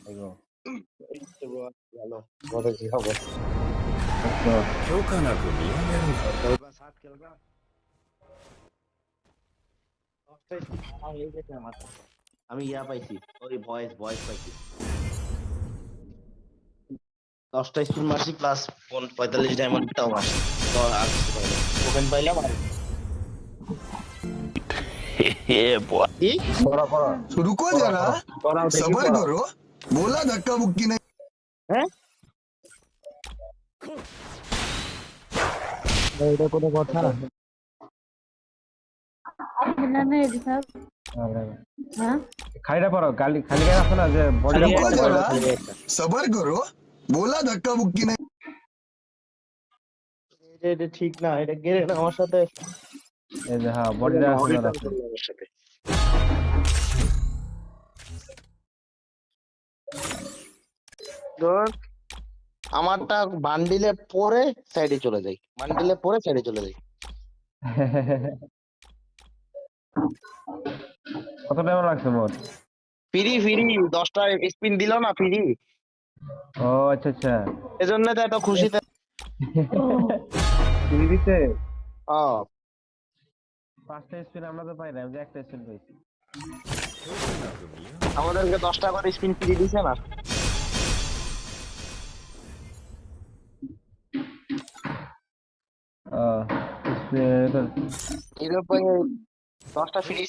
এগো এই তো bro, ভালো। তোমাদের কি খবর? তো 許可なく見上げるな。 খেলবা সাত খেলবা? দশটায় হয়ে গেছে আমার। আমি ইয়া পাইছি, ওই ভয়েস পাইছি। 10টা স্পিন মারছি প্লাস 45 ডায়মন্ডটাও মারছি। তো আর কিছু পাইলাম। টোকেন পাইলাম আর কি? পড়া পড়া रुको পড়া जरा পড়া পড়াও দেখি सबर পড়াও। करो बोला धक्का मुक्की नहीं হ্যাঁ? এটা কোনো কথা मिलाना है साहब हाँ খালিটা পড়ো খালি খালি গায়ে আছে না যে বডি খালি रुको একটা जरा পড়াও, খালি একটা। सबर करो बोला धक्का मुक्की नहीं এটা ঠিক না, এটা গেলে না আমার সাথে। এই যে হ্যাঁ বডিটা আছে না রিটার্ন আছে করলো আমার সাথে। ধর, আমারটা বান্ডিলে পরে সাইডে চলে যাই, বান্ডিলে পরে সাইডে চলে যাই। কত টাইম লাগছে মোট ফ্রি 10টা স্পিন দিল না ফ্রি, ও আচ্ছা আচ্ছা এজন্য তো এত খুশিতে। দিতে ও 5টা স্পিন আমরা তো পাই না আমি যে একটা স্পিন পাইছি 許可なく見上げる。 আমাদেরকে 10টা করে স্পিন ফ্রি দিছে না। স্পিন এরকম 10টা ফ্রি